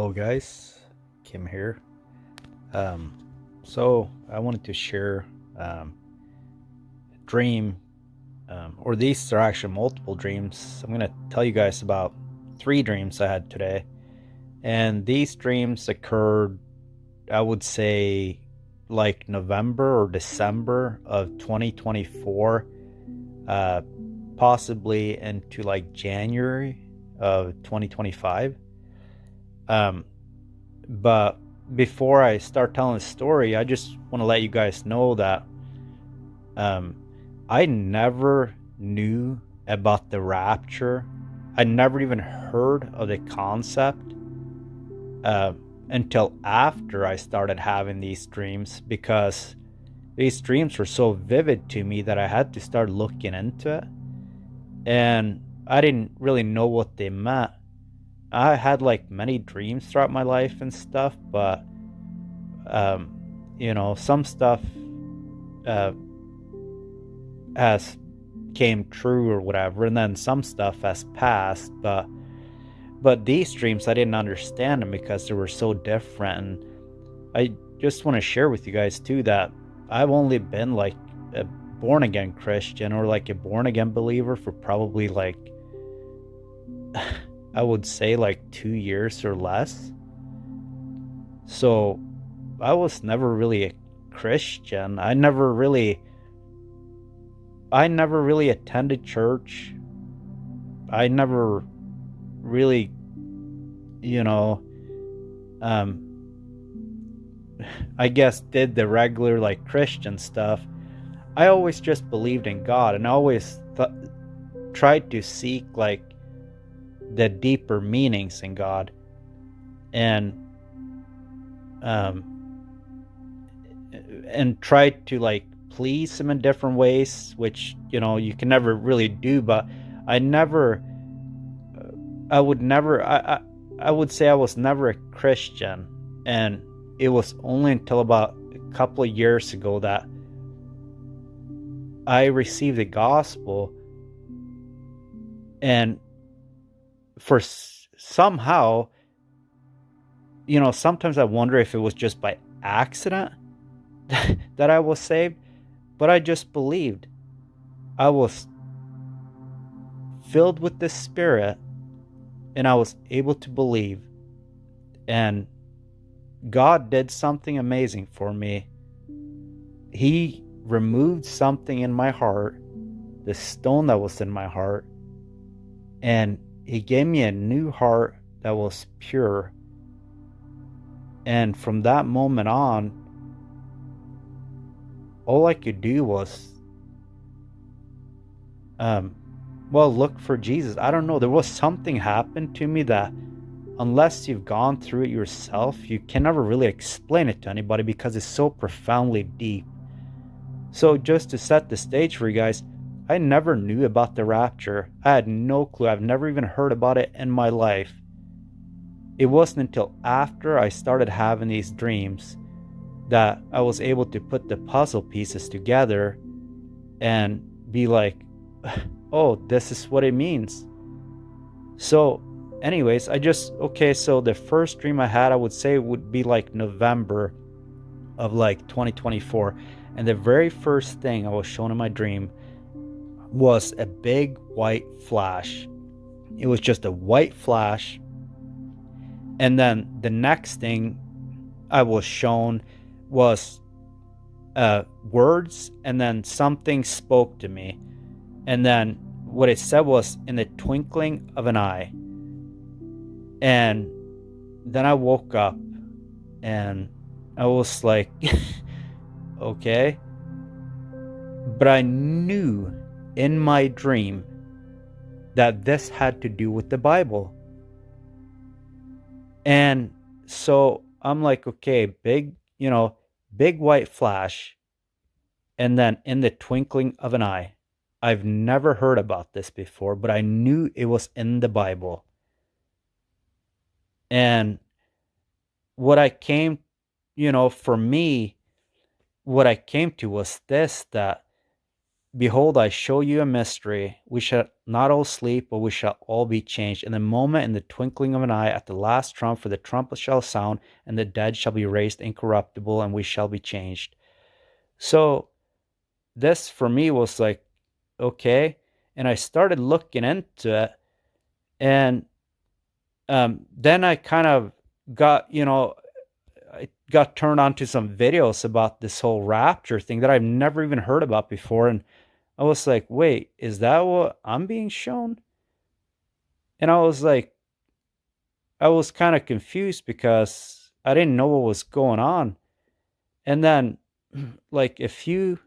Hello guys, Kim here. Um, so I wanted to share a dream, or these are actually multiple dreams. I'm gonna tell you guys about 3 dreams I had today, and these dreams occurred, I would say, like November or December of 2024, uh, possibly into like January of 2025. Um, But before I start telling the story, I just want to let you guys know that um, I never knew about the rapture. I never even heard of the concept uh, until after I started having these dreams, because these dreams were so vivid to me that I had to start looking into it. And I didn't really know what they meant. I had like many dreams throughout my life and stuff, but um, some stuff uh, has came true or whatever, and then some stuff has passed. But these dreams I didn't understand them because they were so different. And I just want to share with you guys too that I've only been like a born again Christian or like a born again believer for probably like I would say like 2 years or less. So I was never really a Christian. I never really attended church. I never really, you know, um, I guess did the regular like Christian stuff. I always just believed in God, and I always tried to seek like the deeper meanings in God, and um, and tried to like please Him in different ways, which you can never really do. But I never I would never. I would say I was never a Christian, and it was only until about a couple of years ago that I received the gospel, and for somehow, sometimes I wonder if it was just by accident that I was saved, but I just believed. I was filled with the Spirit, and I was able to believe, and God did something amazing for me. He removed something in my heart, the stone that was in my heart, and He gave me a new heart that was pure. And from that moment on, all I could do was, look for Jesus. I don't know. There was something happened to me that, unless you've gone through it yourself, you can never really explain it to anybody because it's so profoundly deep. So just to set the stage for you guys, I never knew about the rapture. I had no clue. I've never even heard about it in my life. It wasn't until after I started having these dreams that I was able to put the puzzle pieces together and be like, oh, this is what it means. So anyways, so the first dream I had, I would say, would be like November of like 2024. And the very first thing I was shown in my dream was a big white flash. It was just a white flash. And then the next thing I was shown was words, and then something spoke to me. And then what it said was, in the twinkling of an eye. And then I woke up and I was like, okay. But I knew in my dream that this had to do with the Bible. And so I'm like, okay, big white flash, and then in the twinkling of an eye. I've never heard about this before, but I knew it was in the Bible. And what I came, for me, what I came to was this, that Behold, I show you a mystery. We shall not all sleep, but we shall all be changed. In the moment, in the twinkling of an eye, at the last trump, for the trumpet shall sound, and the dead shall be raised incorruptible, and we shall be changed. So this for me was like, okay. And I started looking into it. And then I kind of got, I got turned on to some videos about this whole rapture thing that I've never even heard about before. And I was like, wait, is that what I'm being shown? And I was kind of confused because I didn't know what was going on. And then, like a few,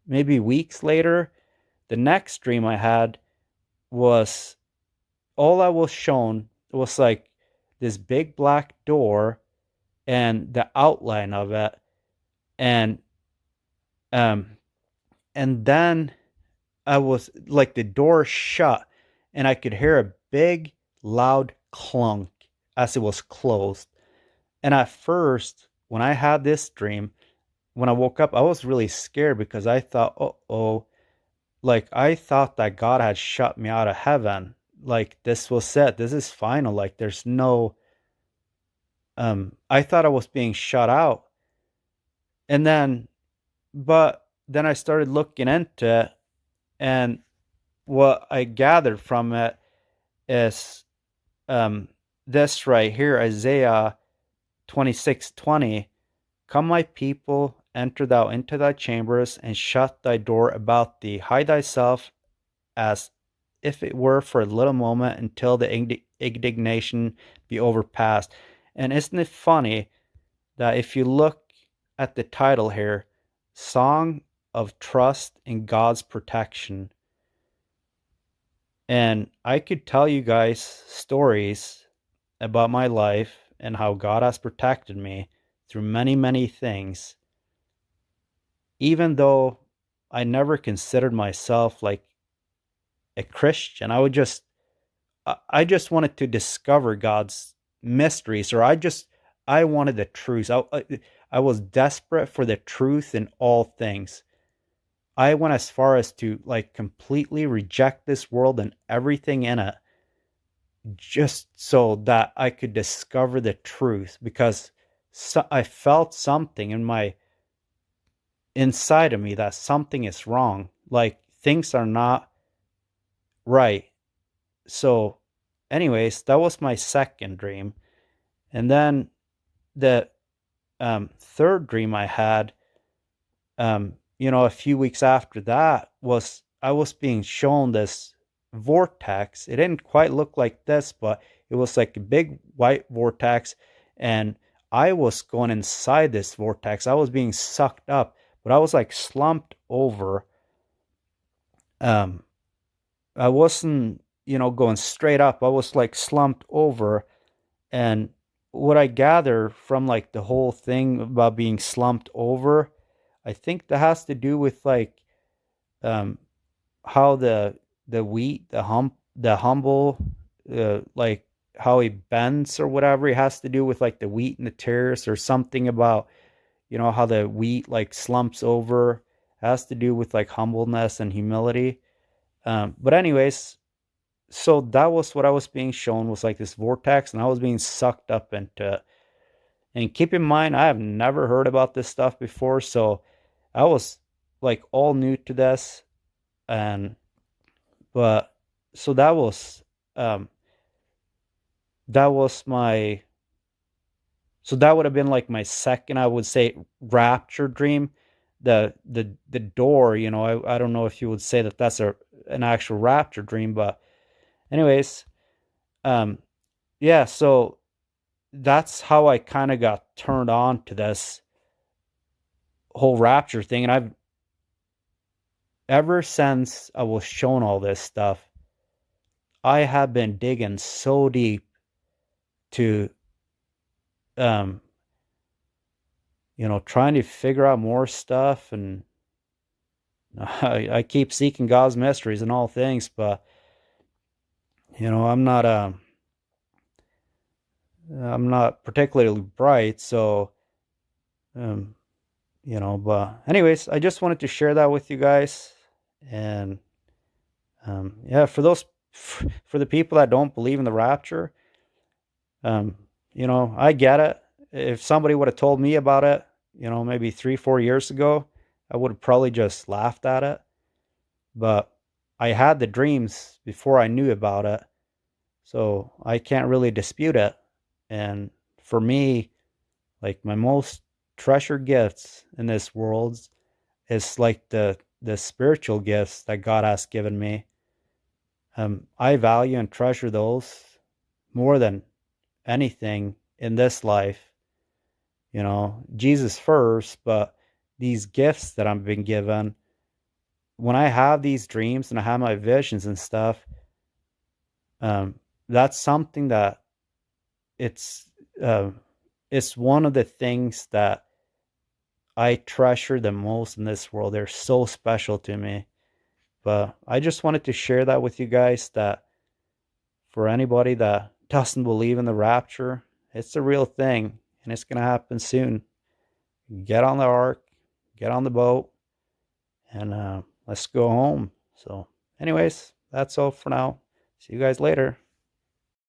maybe weeks later, the next dream I had was all I was shown was like this big black door and the outline of it. And, um, and then I was like the door shut and I could hear a big loud clunk as it was closed. And at first, when I had this dream, when I woke up, I was really scared because I thought, oh, like I thought that God had shut me out of heaven. Like this was it. This is final. Like there's no, I thought I was being shut out. And then, but then I started looking into it, and what I gathered from it is this right here, Isaiah 26:20. Come, my people, enter thou into thy chambers, and shut thy door about thee. Hide thyself as if it were for a little moment until the indignation be overpast. And isn't it funny that if you look at the title here, Song of Trust in God's Protection, and I could tell you guys stories about my life and how God has protected me through many, many things, even though I never considered myself like a Christian. I just wanted to discover God's mysteries, or I wanted the truth. I was desperate for the truth in all things. I went as far as to like completely reject this world and everything in it, just so that I could discover the truth, because I felt something in my inside of me that something is wrong, like things are not right. So anyways, that was my second dream. And then the third dream I had, a few weeks after that, was I was being shown this vortex. It didn't quite look like this, but it was like a big white vortex, and I was going inside this vortex. I was being sucked up, but I was like slumped over. Um, I wasn't, going straight up. I was like slumped over. And what I gather from like the whole thing about being slumped over, I think that has to do with like um how the wheat, the humble, like how he bends or whatever. It has to do with like the wheat and the tares, or something about, how the wheat like slumps over. It has to do with like humbleness and humility. But anyways, so that was what I was being shown, was like this vortex, and I was being sucked up into it. And keep in mind, I have never heard about this stuff before, so I was like all new to this. And but so um that was my so that would have been like my second, I would say, rapture dream. The door, I don't know if you would say that that's an actual rapture dream, but anyways, um yeah, so that's how I kind of got turned on to this whole rapture thing. And I've ever since I was shown all this stuff, I have been digging so deep to um trying to figure out more stuff. And I keep seeking God's mysteries in all things, but I'm not particularly bright, so um but anyways, I just wanted to share that with you guys. And yeah, for the people that don't believe in the rapture, um, I get it. If somebody would have told me about it, maybe 3, 4 years ago, I would have probably just laughed at it. But I had the dreams before I knew about it, so I can't really dispute it. And for me, like my most treasured gifts in this world is like the spiritual gifts that God has given me. I value and treasure those more than anything in this life. Jesus first, but these gifts that I've been given, when I have these dreams and I have my visions and stuff, um, that's something that it's uh, it's one of the things that I treasure the most in this world. They're so special to me. But I just wanted to share that with you guys, that for anybody that doesn't believe in the rapture, it's a real thing and it's going to happen soon. Get on the ark, get on the boat, and let's go home. So, anyways, that's all for now. See you guys later.